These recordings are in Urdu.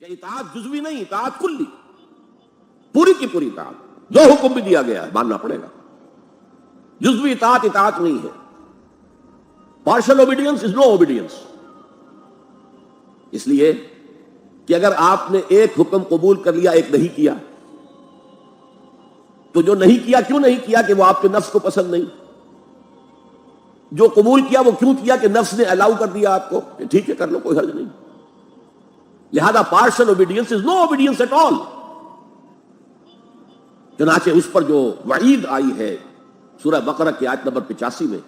کہ اطاعت جزوی نہیں، اطاعت کلی، پوری کی پوری اطاعت، جو حکم بھی دیا گیا ہے ماننا پڑے گا. جزوی اطاعت اطاعت نہیں ہے. Partial obedience is no obedience. اس لیے کہ اگر آپ نے ایک حکم قبول کر لیا، ایک نہیں کیا، تو جو نہیں کیا کیوں نہیں کیا؟ کہ وہ آپ کے نفس کو پسند نہیں. جو قبول کیا وہ کیوں کیا؟ کہ نفس نے الاؤ کر دیا آپ کو کہ ٹھیک ہے کر لو، کوئی حرج نہیں. لہذا partial obedience is no obedience at all. چنانچہ اس پر جو وعید آئی ہے سورہ بقرہ کی آیت نمبر 85 میں،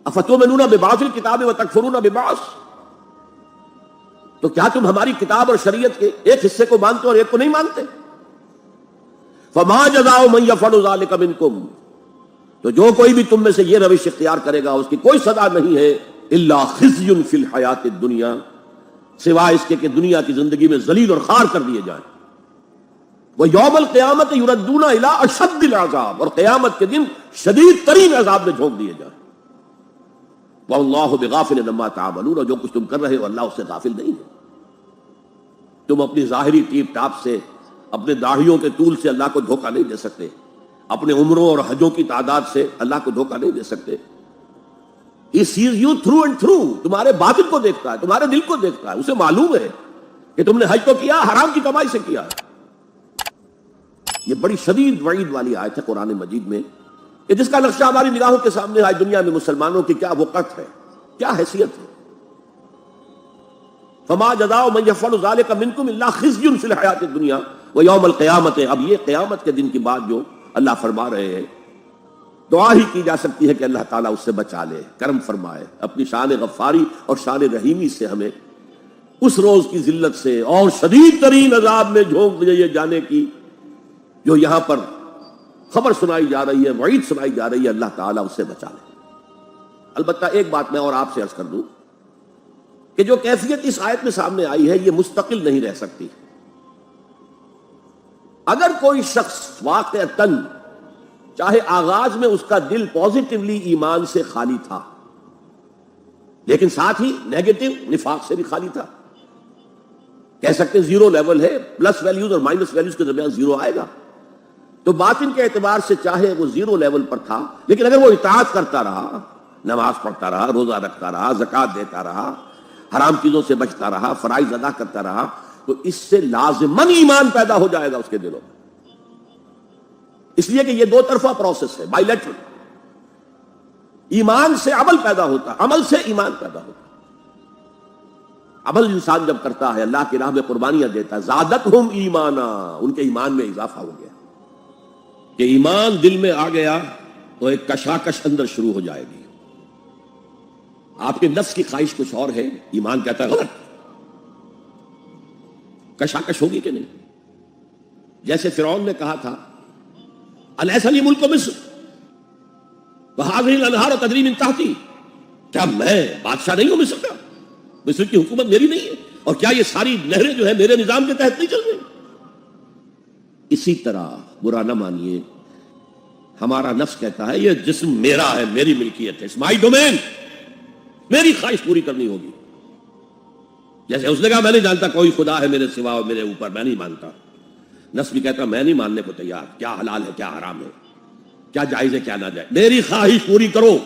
افتؤمنون ببعض الکتاب وتکفرون ببعض، تو کیا تم ہماری کتاب اور شریعت کے ایک حصے کو مانتے اور ایک کو نہیں مانتے؟ فما جزاء من يفعل ذلك منکم، تو جو کوئی بھی تم میں سے یہ روش اختیار کرے گا اس کی کوئی سزا نہیں ہے الا خزي فی الحیات الدنیا، سوائے اس کے کہ دنیا کی زندگی میں ذلیل اور خوار کر دیے جائیں. وَيَوْمَ الْقِيَامَةِ يُرَدُّونَ إِلَىٰ أَشَدِّ الْعَذَابِ، اور قیامت کے دن شدید ترین عذاب میں جھونک دیے جائیں. وَاللَّهُ بِغَافِلٍ عَمَّا تَعْمَلُونَ، اور جو کچھ تم کر رہے ہو اللہ اس سے غافل نہیں ہے. تم اپنی ظاہری ٹیپ ٹاپ سے، اپنے داڑھیوں کے طول سے اللہ کو دھوکہ نہیں دے سکتے، اپنے عمروں اور حجوں کی تعداد سے اللہ کو دھوکہ نہیں دے سکتے. He sees you through and through، تمہارے باطن کو دیکھتا ہے، تمہارے دل کو دیکھتا ہے. اسے معلوم ہے کہ تم نے حج تو کیا، حرام کی کمائی سے کیا ہے. یہ بڑی شدید وعید والی آیت ہے قرآن مجید میں، کہ جس کا نقشہ ہماری نگاہوں کے سامنے آج دنیا میں مسلمانوں کی کیا وقت ہے، کیا حیثیت ہے. فما جزاء من يفعل ذلك منكم الا خزي في الحیات الدنیا ويوم القیامة. اب یہ قیامت کے دن کی بات جو اللہ فرما رہے ہیں، دعا ہی کی جا سکتی ہے کہ اللہ تعالیٰ اس سے بچا لے، کرم فرمائے، اپنی شان غفاری اور شان رحیمی سے ہمیں اس روز کی ذلت سے اور شدید ترین عذاب میں جھونک دیے جانے کی جو یہاں پر خبر سنائی جا رہی ہے، وعید سنائی جا رہی ہے، اللہ تعالیٰ اس سے بچا لے. البتہ ایک بات میں اور آپ سے عرض کر دوں کہ جو کیفیت اس آیت میں سامنے آئی ہے یہ مستقل نہیں رہ سکتی. اگر کوئی شخص واقعتاً، چاہے آغاز میں اس کا دل پازیٹیولی ایمان سے خالی تھا لیکن ساتھ ہی نیگیٹو نفاق سے بھی خالی تھا، کہہ سکتے زیرو لیول ہے، پلس ویلیوز اور مائنس ویلیوز کے درمیان زیرو آئے گا، تو باطن کے اعتبار سے چاہے وہ زیرو لیول پر تھا لیکن اگر وہ اطاعت کرتا رہا، نماز پڑھتا رہا، روزہ رکھتا رہا، زکوٰۃ دیتا رہا، حرام چیزوں سے بچتا رہا، فرائض ادا کرتا رہا، تو اس سے لازماً ایمان پیدا ہو جائے گا اس کے دلوں میں. اس لیے کہ یہ دو طرفہ پروسیس ہے، بائی لیٹرل. ایمان سے عمل پیدا ہوتا، عمل سے ایمان پیدا ہوتا. عمل انسان جب کرتا ہے، اللہ کی راہ میں قربانیاں دیتا ہے، زادتہم ایمانا، ان کے ایمان میں اضافہ ہو گیا. کہ ایمان دل میں آ گیا تو ایک کشاکش اندر شروع ہو جائے گی. آپ کے نفس کی خواہش کچھ اور ہے، ایمان کہتا ہے غلط. کشاکش ہوگی کہ نہیں؟ جیسے فرعون نے کہا تھا الیس لی ملک مصر وہذہ الانہار تجری من تحتی، کیا میں بادشاہ نہیں ہوں مصر کا؟ مصر کی حکومت میری نہیں ہے؟ اور کیا یہ ساری نہریں جو ہے میرے نظام کے تحت نہیں چل رہی؟ اسی طرح برا نہ مانیے، ہمارا نفس کہتا ہے یہ جسم میرا ہے، میری ملکیت ہے، اٹس مائی ڈومین، میری خواہش پوری کرنی ہوگی. جیسے اس نے کہا میں نہیں جانتا کوئی خدا ہے میرے سوا اور میرے اوپر، میں نہیں مانتا. نفس بھی کہتا میں نہیں ماننے کو تیار، کیا حلال ہے کیا حرام ہے، کیا جائز ہے کیا ناجائز، میری خواہش پوری کرو.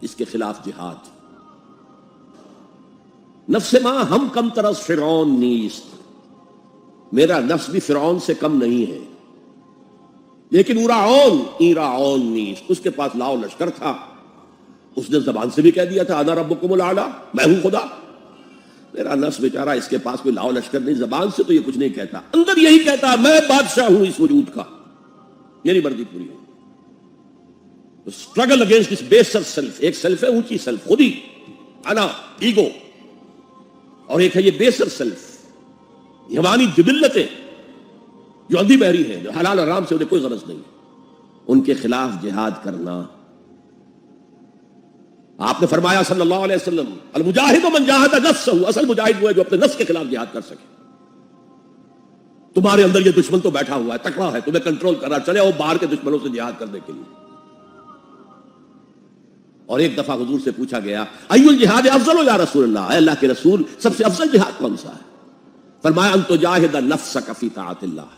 اس کے خلاف جہاد. نفس ماں ہم کم طرز فرعون نیست، میرا نفس بھی فرعون سے کم نہیں ہے، لیکن ایراعون نیست، اس کے پاس لاؤ لشکر تھا، اس نے زبان سے بھی کہہ دیا تھا انا ربکم الاعلی، میں ہوں خدا. میرا نفس بیچارہ اس کے پاس کوئی لاؤ لشکر نہیں، زبان سے تو یہ کچھ نہیں کہتا، اندر یہی کہتا میں بادشاہ ہوں اس وجود کا، میری مرضی پوری ہو. Struggle against this baser self. ایک سیلف ہے اونچی سیلف، خودی، انا، ایگو، اور ایک ہے یہ بیسر سیلف، حیوانی جبلتیں جو اندھی بہری ہیں، جو حلال حرام سے انہیں کوئی غرض نہیں، ان کے خلاف جہاد کرنا. آپ نے فرمایا صلی اللہ علیہ وسلم المجاہد من جاہد نفسہ، اصل مجاہد وہ ہے جو اپنے نفس کے خلاف جہاد کر سکے. تمہارے اندر یہ دشمن تو بیٹھا ہوا ہے، تکڑا ہے، تمہیں کنٹرول کر رہا، چلے وہ باہر کے دشمنوں سے جہاد کرنے کے لیے. اور ایک دفعہ حضور سے پوچھا گیا ای الجہاد افضل یا رسول اللہ، اے اللہ کے رسول سب سے افضل جہاد کون سا ہے؟ فرمایا ان تجاہد نفسک فی طاعت اللہ،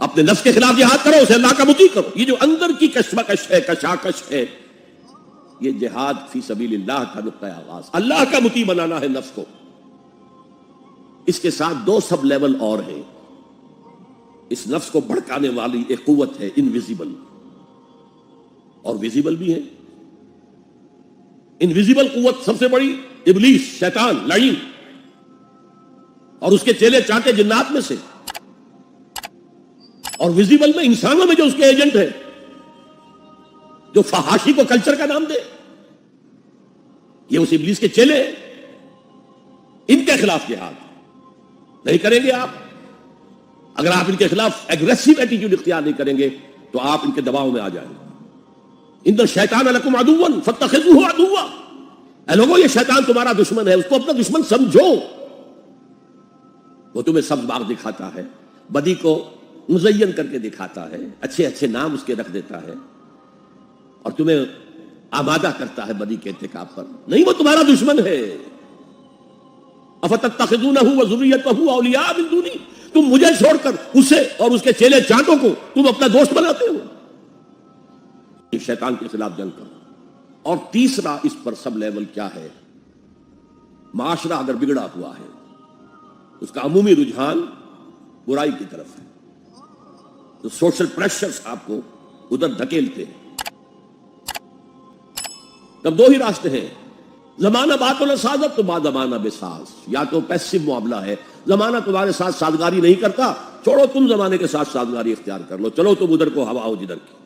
اپنے نفس کے خلاف جہاد کرو، اسے اللہ کا مطیع کرو۔ یہ جو اندر کی کشمکش ہے، کشاکش ہے، یہ جہاد فی سبیل اللہ کا نقطہ آغاز، اللہ کا مطیع بنانا ہے نفس کو۔ اس کے ساتھ دو سب لیول اور ہیں۔ اس نفس کو بھڑکانے والی ایک قوت ہے انویزیبل، اور ویزیبل بھی ہے۔ انویزیبل قوت سب سے بڑی ابلیس، شیطان، لعین، اور اس کے چیلے چانٹے جنات میں سے، اور ویزیبل میں انسانوں میں جو اس کے ایجنٹ ہے، جو فحاشی کو کلچر کا نام دے، یہ اس ابلیس کے چیلے ہیں۔ ان کے خلاف جہاد نہیں کریں گے آپ، اگر آپ ان کے خلاف ایگریسو ایٹیٹیوڈ اختیار نہیں کریں گے تو آپ ان کے دباؤ میں آ جائیں گے۔ ان الشیطان لکم عدو فاتخذوہ عدوا، اے لوگوں یہ شیطان تمہارا دشمن ہے، اس کو اپنا دشمن سمجھو۔ وہ تمہیں سبز باغ دکھاتا ہے، بدی کو مزین کر کے دکھاتا ہے، اچھے اچھے نام اس کے رکھ دیتا ہے، اور تمہیں آمادہ کرتا ہے بدی کے ارتکاب پر۔ نہیں، وہ تمہارا دشمن ہے۔ افتتخذونہ وذریتہ اولیاء من دونی، تم مجھے چھوڑ کر اسے اور اس کے چیلے چانٹوں کو تم اپنا دوست بناتے ہو۔ شیطان کے خلاف جنگ کرو۔ اور تیسرا اس پر سب لیول کیا ہے؟ معاشرہ اگر بگڑا ہوا ہے، اس کا عمومی رجحان برائی کی طرف ہے، تو سوشل پریشرز آپ کو ادھر دھکیلتے ہیں۔ تب دو ہی راستے ہیں، زمانہ بات و سازت تو بعد زمانہ بے ساز۔ یا تو پیسو معاملہ ہے، زمانہ تمہارے ساتھ سازگاری نہیں کرتا، چھوڑو تم زمانے کے ساتھ سازگاری اختیار کر لو، چلو تم ادھر کو ہوا ہو جدھر کی۔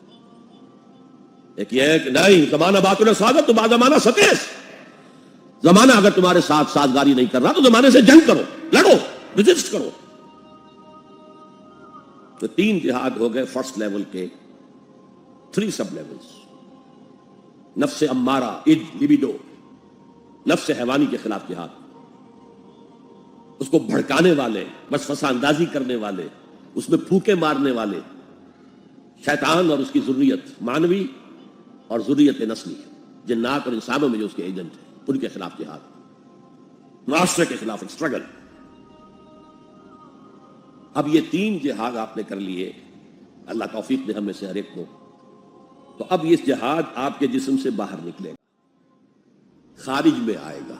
ایک یہ ہے کہ نہیں، زمانہ بات و سازت تو بعد زمانہ ستیس۔ زمانہ اگر تمہارے ساتھ سازگاری نہیں کر رہا تو زمانے سے جنگ کرو، لڑو، ریزسٹ کرو۔ تو تین جہاد ہو گئے فرسٹ لیول کے، 3 سب لیولز۔ نفس امارہ، لبیڈو، نفس حیوانی کے خلاف جہاد، اس کو بھڑکانے والے، وسوسہ اندازی کرنے والے، اس میں پھوکے مارنے والے، شیطان اور اس کی ذریت مانوی اور ذریت نسلی، جنات اور انسانوں میں جو اس کے ایجنٹ ہیں، ان کے خلاف جہاد، معاشرے کے خلاف اسٹرگل۔ اب یہ 3 جہاد آپ نے کر لیے، اللہ توفیق دے ہم میں سے ہر ایک کو، تو اب یہ جہاد آپ کے جسم سے باہر نکلے گا، خارج میں آئے گا۔